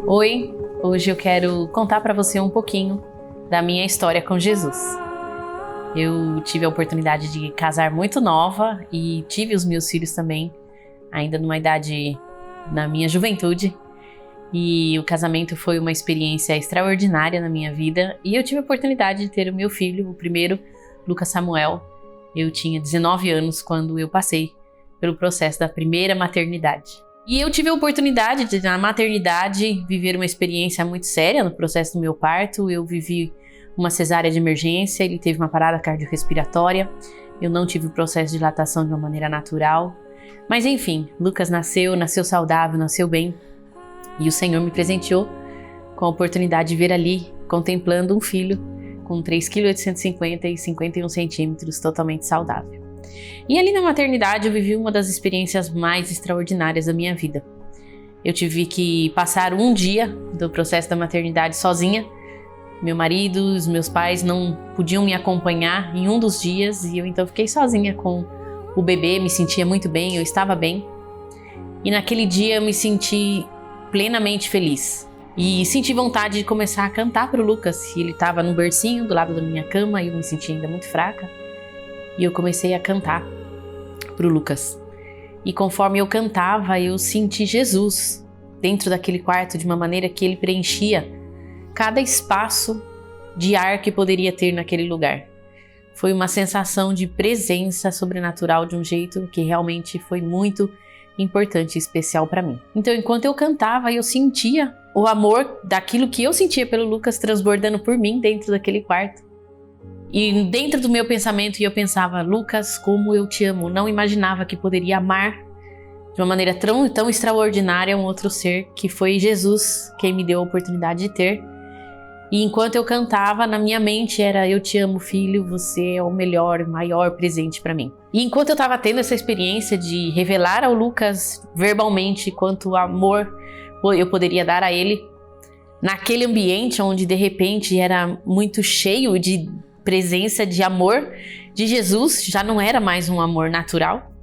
Oi, hoje eu quero contar para você um pouquinho da minha história com Jesus. Eu tive a oportunidade de casar muito nova e tive os meus filhos também, ainda numa idade na minha juventude. E o casamento foi uma experiência extraordinária na minha vida e eu tive a oportunidade de ter o meu filho, o primeiro, Lucas Samuel. Eu tinha 19 anos quando eu passei pelo processo da primeira maternidade. E eu tive a oportunidade de, na maternidade, viver uma experiência muito séria no processo do meu parto. Eu vivi uma cesárea de emergência, ele teve uma parada cardiorrespiratória. Eu não tive o processo de dilatação de uma maneira natural. Mas enfim, Lucas nasceu saudável, nasceu bem. E o Senhor me presenteou com a oportunidade de ver ali, contemplando um filho com 3,850 kg e 51 centímetros, totalmente saudável. E ali na maternidade eu vivi uma das experiências mais extraordinárias da minha vida. Eu tive que passar um dia do processo da maternidade sozinha. Meu marido, os meus pais não podiam me acompanhar em um dos dias e eu então fiquei sozinha com o bebê, me sentia muito bem, eu estava bem. E naquele dia eu me senti plenamente feliz. E senti vontade de começar a cantar para o Lucas. E ele estava no bercinho do lado da minha cama e eu me sentia ainda muito fraca. E eu comecei a cantar para o Lucas. E conforme eu cantava, eu senti Jesus dentro daquele quarto de uma maneira que ele preenchia cada espaço de ar que poderia ter naquele lugar. Foi uma sensação de presença sobrenatural de um jeito que realmente foi muito importante e especial para mim. Então, enquanto eu cantava, eu sentia o amor daquilo que eu sentia pelo Lucas transbordando por mim dentro daquele quarto. E dentro do meu pensamento, eu pensava, Lucas, como eu te amo. Não imaginava que poderia amar de uma maneira tão extraordinária um outro ser, que foi Jesus quem me deu a oportunidade de ter. E enquanto eu cantava, na minha mente era, eu te amo, filho, você é o melhor, maior presente para mim. E enquanto eu estava tendo essa experiência de revelar ao Lucas verbalmente quanto amor eu poderia dar a ele, naquele ambiente onde de repente era muito cheio de presença de amor de Jesus, já não era mais um amor natural.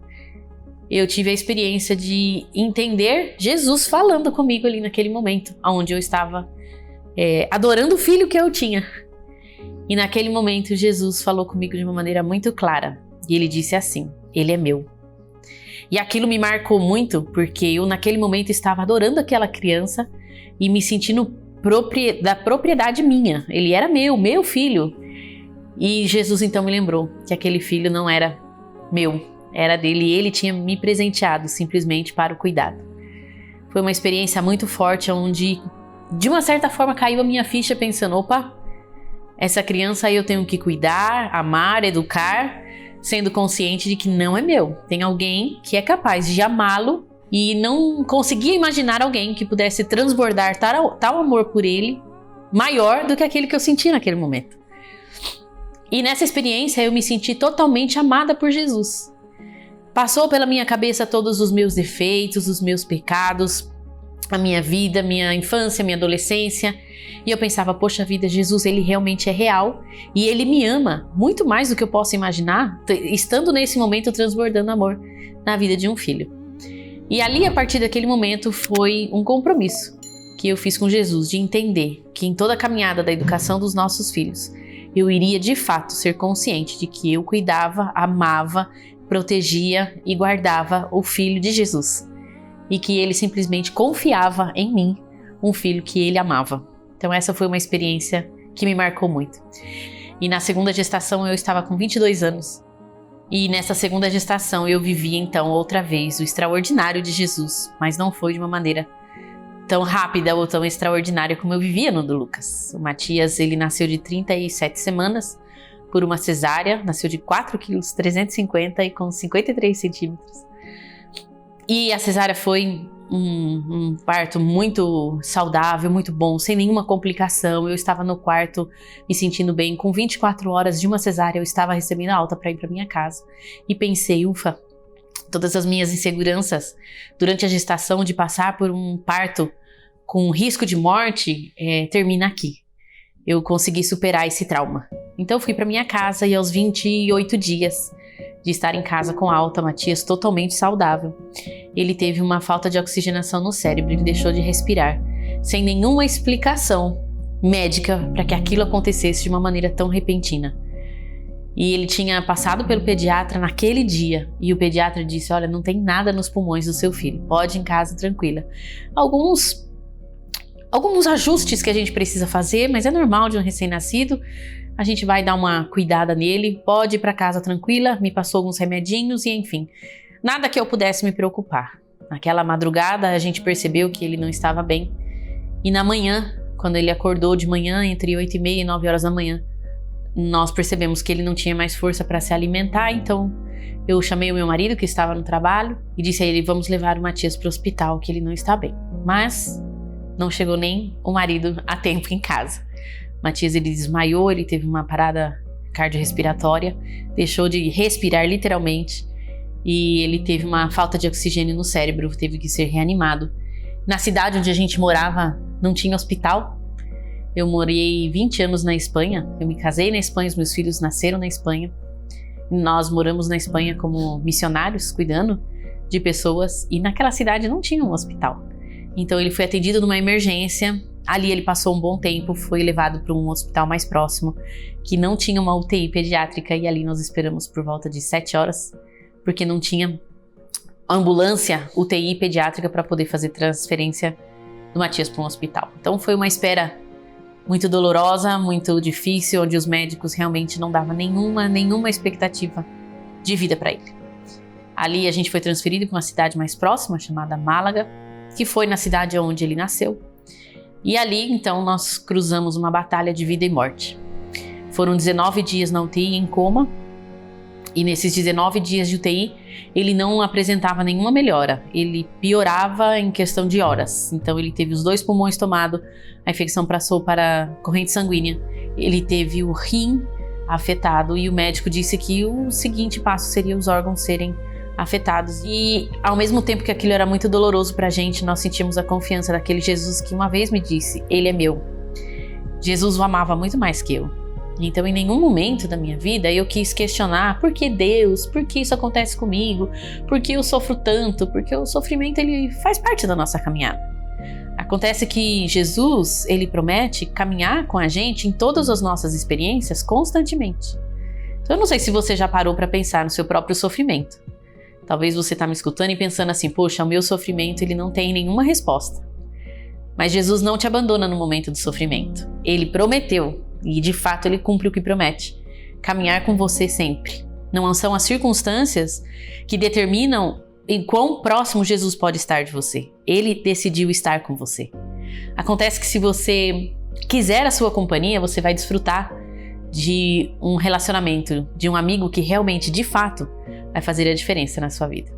Eu tive a experiência de entender Jesus falando comigo ali naquele momento, onde eu estava adorando o filho que eu tinha. E naquele momento Jesus falou comigo de uma maneira muito clara. E ele disse assim, ele é meu. E aquilo me marcou muito, porque eu naquele momento estava adorando aquela criança e me sentindo da propriedade minha. Ele era meu filho. E Jesus então me lembrou que aquele filho não era meu, era dele e ele tinha me presenteado simplesmente para o cuidado. Foi uma experiência muito forte onde, de uma certa forma, caiu a minha ficha pensando, opa, essa criança eu tenho que cuidar, amar, educar, sendo consciente de que não é meu. Tem alguém que é capaz de amá-lo e não conseguia imaginar alguém que pudesse transbordar tal amor por ele, maior do que aquele que eu senti naquele momento. E nessa experiência eu me senti totalmente amada por Jesus. Passou pela minha cabeça todos os meus defeitos, os meus pecados, a minha vida, minha infância, minha adolescência. E eu pensava, poxa vida, Jesus, ele realmente é real e ele me ama muito mais do que eu posso imaginar, estando nesse momento transbordando amor na vida de um filho. E ali, a partir daquele momento, foi um compromisso que eu fiz com Jesus de entender que em toda a caminhada da educação dos nossos filhos, eu iria de fato ser consciente de que eu cuidava, amava, protegia e guardava o filho de Jesus. E que ele simplesmente confiava em mim, um filho que ele amava. Então essa foi uma experiência que me marcou muito. E na segunda gestação eu estava com 22 anos. E nessa segunda gestação eu vivi então outra vez o extraordinário de Jesus, mas não foi de uma maneira tão rápida ou tão extraordinária como eu vivia no do Lucas. O Matias, ele nasceu de 37 semanas por uma cesárea, nasceu de 4,350 kg e com 53 centímetros. E a cesárea foi um parto muito saudável, muito bom, sem nenhuma complicação. Eu estava no quarto me sentindo bem. Com 24 horas de uma cesárea, eu estava recebendo a alta para ir para minha casa. E pensei, ufa, todas as minhas inseguranças durante a gestação de passar por um parto com risco de morte, termina aqui. Eu consegui superar esse trauma. Então eu fui para minha casa e aos 28 dias de estar em casa com alta, Matias totalmente saudável, ele teve uma falta de oxigenação no cérebro, ele deixou de respirar. sem nenhuma explicação médica para que aquilo acontecesse de uma maneira tão repentina. E ele tinha passado pelo pediatra naquele dia e o pediatra disse: olha, não tem nada nos pulmões do seu filho, pode ir em casa tranquila. Alguns ajustes que a gente precisa fazer, mas é normal de um recém-nascido. A gente vai dar uma cuidada nele, pode ir para casa tranquila, me passou alguns remedinhos e enfim, nada que eu pudesse me preocupar. Naquela madrugada a gente percebeu que ele não estava bem e na manhã, quando ele acordou de manhã, entre 8h30 e 9 horas da manhã, nós percebemos que ele não tinha mais força para se alimentar, então eu chamei o meu marido que estava no trabalho e disse a ele: vamos levar o Matias para o hospital, que ele não está bem. Mas não chegou nem o marido a tempo em casa. Matias, ele desmaiou, ele teve uma parada cardiorrespiratória, deixou de respirar literalmente e ele teve uma falta de oxigênio no cérebro, teve que ser reanimado. Na cidade onde a gente morava não tinha hospital. Eu morei 20 anos na Espanha, eu me casei na Espanha, os meus filhos nasceram na Espanha. Nós moramos na Espanha como missionários, cuidando de pessoas, e naquela cidade não tinha um hospital. Então ele foi atendido numa emergência, ali ele passou um bom tempo, foi levado para um hospital mais próximo, que não tinha uma UTI pediátrica, e ali nós esperamos por volta de 7 horas, porque não tinha ambulância UTI pediátrica para poder fazer transferência do Matias para um hospital. Então foi uma espera muito dolorosa, muito difícil, onde os médicos realmente não davam nenhuma expectativa de vida para ele. Ali a gente foi transferido para uma cidade mais próxima, chamada Málaga, que foi na cidade onde ele nasceu. E ali, então, nós cruzamos uma batalha de vida e morte. Foram 19 dias na UTI em coma, e nesses 19 dias de UTI, ele não apresentava nenhuma melhora. Ele piorava em questão de horas. Então, ele teve os 2 pulmões tomados, a infecção passou para a corrente sanguínea, ele teve o rim afetado, e o médico disse que o seguinte passo seria os órgãos serem afetados. E ao mesmo tempo que aquilo era muito doloroso pra gente, nós sentimos a confiança daquele Jesus que uma vez me disse: ele é meu. Jesus o amava muito mais que eu. Então em nenhum momento da minha vida eu quis questionar: por que Deus? Por que isso acontece comigo? Por que eu sofro tanto? Porque o sofrimento, ele faz parte da nossa caminhada. Acontece que Jesus, ele promete caminhar com a gente em todas as nossas experiências constantemente. Então eu não sei se você já parou para pensar no seu próprio sofrimento. Talvez você está me escutando e pensando assim: poxa, o meu sofrimento, ele não tem nenhuma resposta. Mas Jesus não te abandona no momento do sofrimento. Ele prometeu, e de fato ele cumpre o que promete: caminhar com você sempre. Não são as circunstâncias que determinam em quão próximo Jesus pode estar de você. Ele decidiu estar com você. Acontece que se você quiser a sua companhia, você vai desfrutar de um relacionamento, de um amigo que realmente, de fato, vai fazer a diferença na sua vida.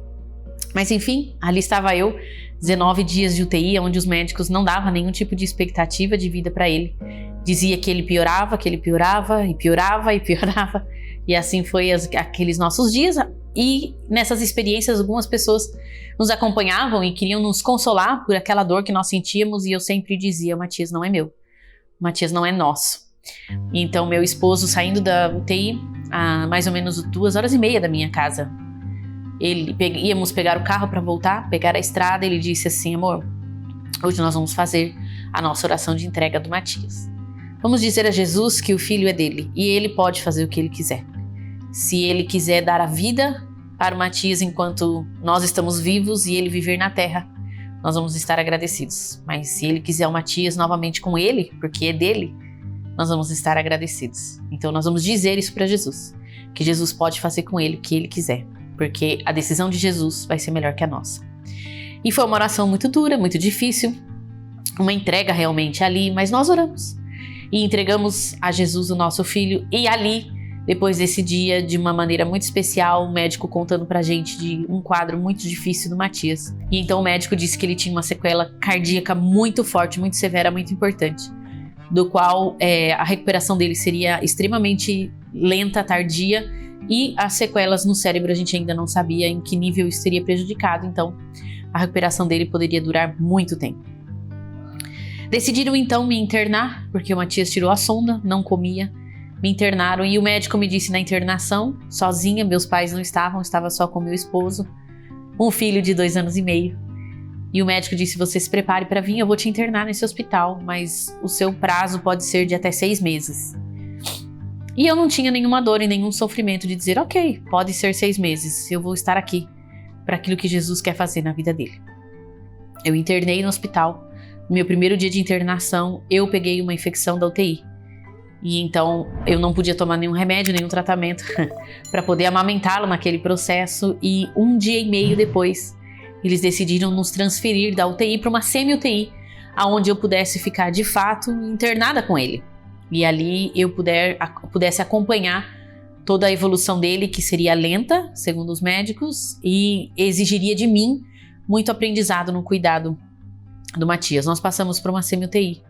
Mas enfim, ali estava eu, 19 dias de UTI, onde os médicos não davam nenhum tipo de expectativa de vida para ele. Dizia que ele piorava, e piorava. E assim foi aqueles nossos dias. E nessas experiências, algumas pessoas nos acompanhavam e queriam nos consolar por aquela dor que nós sentíamos. E eu sempre dizia: o Matias não é meu, o Matias não é nosso. Então meu esposo, saindo da UTI a mais ou menos 2h30 da minha casa, íamos pegar o carro para voltar, pegar a estrada. Ele disse assim: amor, hoje nós vamos fazer a nossa oração de entrega do Matias. Vamos dizer a Jesus que o filho é dele e ele pode fazer o que ele quiser. Se ele quiser dar a vida para o Matias enquanto nós estamos vivos e ele viver na terra, nós vamos estar agradecidos. Mas se ele quiser o Matias novamente com ele, porque é dele, nós vamos estar agradecidos. Então nós vamos dizer isso para Jesus, que Jesus pode fazer com ele o que ele quiser, porque a decisão de Jesus vai ser melhor que a nossa. E foi uma oração muito dura, muito difícil, uma entrega realmente ali, mas nós oramos e entregamos a Jesus o nosso filho. E ali, depois desse dia, de uma maneira muito especial, o médico contando pra gente de um quadro muito difícil do Matias. E então o médico disse que ele tinha uma sequela cardíaca muito forte, muito severa, muito importante, do qual a recuperação dele seria extremamente lenta, tardia, e as sequelas no cérebro a gente ainda não sabia em que nível isso seria prejudicado, então a recuperação dele poderia durar muito tempo. Decidiram então me internar, porque o Matias tirou a sonda, não comia, me internaram e o médico me disse na internação, sozinha, meus pais não estavam, estava só com meu esposo, um filho de 2 anos e meio. E o médico disse: você se prepare para vir, eu vou te internar nesse hospital, mas o seu prazo pode ser de até 6 meses. E eu não tinha nenhuma dor e nenhum sofrimento de dizer: ok, pode ser 6 meses, eu vou estar aqui para aquilo que Jesus quer fazer na vida dele. Eu internei no hospital. No meu primeiro dia de internação, eu peguei uma infecção da UTI. E então eu não podia tomar nenhum remédio, nenhum tratamento para poder amamentá-lo naquele processo. E 1 dia e meio depois, eles decidiram nos transferir da UTI para uma semi-UTI, onde eu pudesse ficar de fato internada com ele. E ali eu pudesse acompanhar toda a evolução dele, que seria lenta, segundo os médicos, e exigiria de mim muito aprendizado no cuidado do Matias. Nós passamos por uma semi-UTI.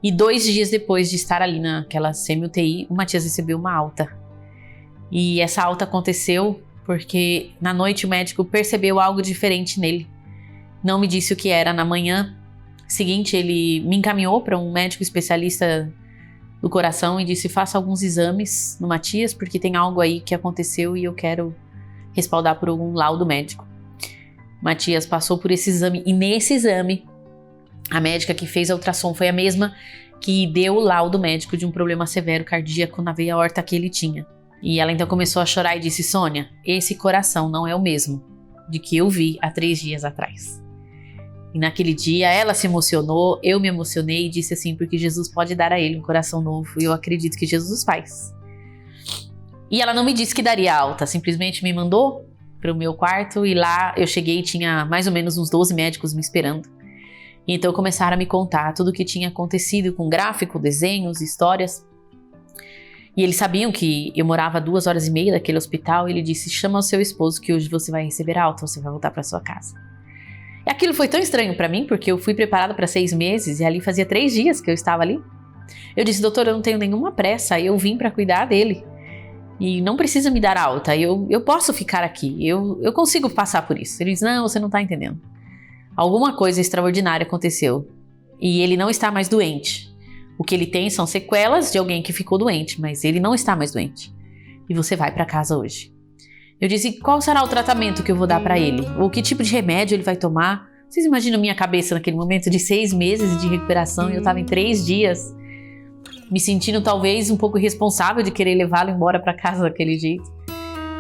E 2 dias depois de estar ali naquela semi-UTI, o Matias recebeu uma alta. E essa alta aconteceu porque na noite o médico percebeu algo diferente nele. Não me disse o que era. Na manhã seguinte, ele me encaminhou para um médico especialista do coração e disse: faça alguns exames no Matias, porque tem algo aí que aconteceu e eu quero respaldar por algum laudo médico. Matias passou por esse exame e nesse exame a médica que fez a ultrassom foi a mesma que deu o laudo médico de um problema severo cardíaco na veia aorta que ele tinha. E ela então começou a chorar e disse: Sônia, esse coração não é o mesmo de que eu vi há 3 dias atrás. E naquele dia ela se emocionou, eu me emocionei e disse assim: porque Jesus pode dar a ele um coração novo e eu acredito que Jesus faz. E ela não me disse que daria alta, simplesmente me mandou para o meu quarto e lá eu cheguei e tinha mais ou menos uns 12 médicos me esperando. E então começaram a me contar tudo o que tinha acontecido com gráfico, desenhos, histórias. E eles sabiam que eu morava a 2h30 daquele hospital e ele disse: chama o seu esposo que hoje você vai receber alta, você vai voltar para sua casa. E aquilo foi tão estranho para mim, porque eu fui preparada para 6 meses e ali fazia 3 dias que eu estava ali. Eu disse: doutor, eu não tenho nenhuma pressa, eu vim para cuidar dele. E não precisa me dar alta, eu posso ficar aqui, eu consigo passar por isso. Ele disse: não, você não está entendendo. Alguma coisa extraordinária aconteceu e ele não está mais doente. O que ele tem são sequelas de alguém que ficou doente, mas ele não está mais doente. E você vai para casa hoje. Eu disse: qual será o tratamento que eu vou dar para ele? Ou que tipo de remédio ele vai tomar? Vocês imaginam minha cabeça naquele momento de 6 meses de recuperação e eu estava em 3 dias, me sentindo talvez um pouco irresponsável de querer levá-lo embora para casa daquele jeito.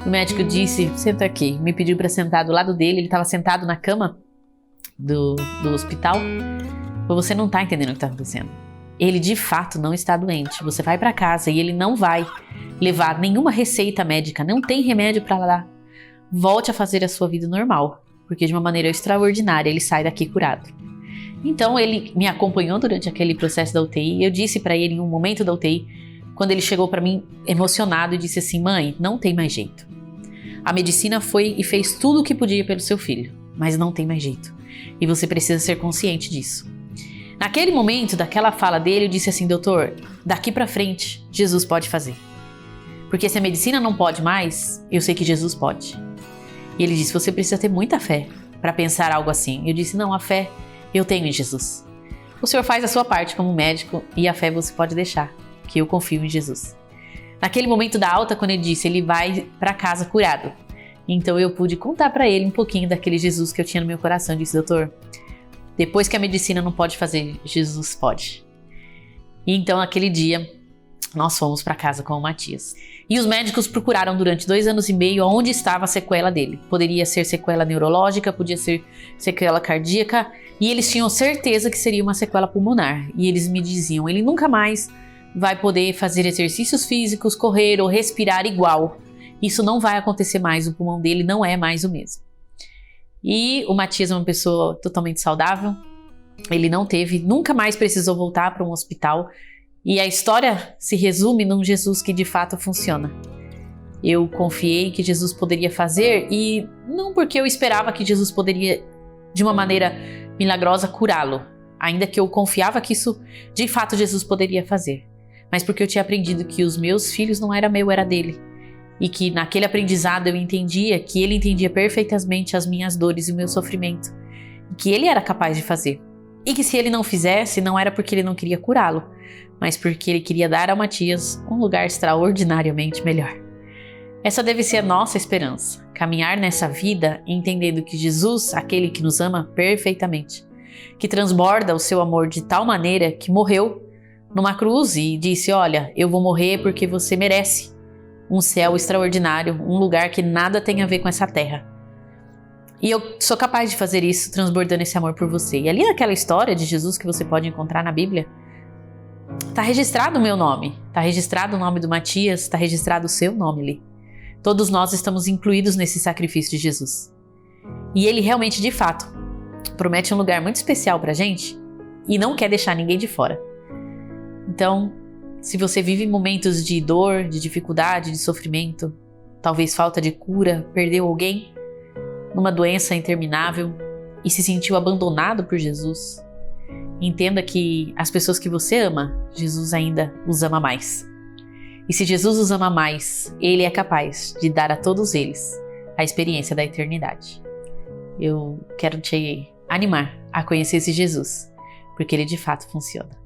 O médico disse: senta aqui. Me pediu para sentar do lado dele, ele estava sentado na cama do hospital. Você não está entendendo o que está acontecendo. Ele de fato não está doente. Você vai para casa e ele não vai levar nenhuma receita médica, não tem remédio para lá. Volte a fazer a sua vida normal, porque de uma maneira extraordinária ele sai daqui curado. Então ele me acompanhou durante aquele processo da UTI e eu disse para ele em um momento da UTI, quando ele chegou para mim emocionado e disse assim: mãe, não tem mais jeito. A medicina foi e fez tudo o que podia pelo seu filho, mas não tem mais jeito. E você precisa ser consciente disso. Naquele momento, daquela fala dele, eu disse assim: doutor, daqui para frente, Jesus pode fazer. Porque se a medicina não pode mais, eu sei que Jesus pode. E ele disse: você precisa ter muita fé para pensar algo assim. Eu disse: não, a fé eu tenho em Jesus. O senhor faz a sua parte como médico e a fé você pode deixar, que eu confio em Jesus. Naquele momento da alta, quando ele disse: ele vai para casa curado. Então eu pude contar para ele um pouquinho daquele Jesus que eu tinha no meu coração. Eu disse: doutor, depois que a medicina não pode fazer, Jesus pode. E então naquele dia nós fomos para casa com o Matias. E os médicos procuraram durante 2 anos e meio onde estava a sequela dele. Poderia ser sequela neurológica, podia ser sequela cardíaca, e eles tinham certeza que seria uma sequela pulmonar. E eles me diziam: ele nunca mais vai poder fazer exercícios físicos, correr ou respirar igual. Isso não vai acontecer mais, o pulmão dele não é mais o mesmo. E o Matias é uma pessoa totalmente saudável, ele nunca mais precisou voltar para um hospital. E a história se resume num Jesus que de fato funciona. Eu confiei que Jesus poderia fazer, e não porque eu esperava que Jesus poderia, de uma maneira milagrosa, curá-lo, ainda que eu confiava que isso de fato Jesus poderia fazer, mas porque eu tinha aprendido que os meus filhos não era meu, era dele. E que naquele aprendizado eu entendia que ele entendia perfeitamente as minhas dores e o meu sofrimento, e que ele era capaz de fazer. E que se ele não fizesse, não era porque ele não queria curá-lo, mas porque ele queria dar ao Matias um lugar extraordinariamente melhor. Essa deve ser a nossa esperança, caminhar nessa vida entendendo que Jesus, aquele que nos ama perfeitamente, que transborda o seu amor de tal maneira que morreu numa cruz e disse: olha, eu vou morrer porque você merece um céu extraordinário, um lugar que nada tem a ver com essa terra. E eu sou capaz de fazer isso transbordando esse amor por você. E ali naquela história de Jesus que você pode encontrar na Bíblia, está registrado o meu nome, está registrado o nome do Matias, está registrado o seu nome ali. Todos nós estamos incluídos nesse sacrifício de Jesus. E ele realmente, de fato, promete um lugar muito especial pra gente e não quer deixar ninguém de fora. Então, se você vive momentos de dor, de dificuldade, de sofrimento, talvez falta de cura, perdeu alguém numa doença interminável e se sentiu abandonado por Jesus, entenda que as pessoas que você ama, Jesus ainda os ama mais. E se Jesus os ama mais, Ele é capaz de dar a todos eles a experiência da eternidade. Eu quero te animar a conhecer esse Jesus, porque Ele de fato funciona.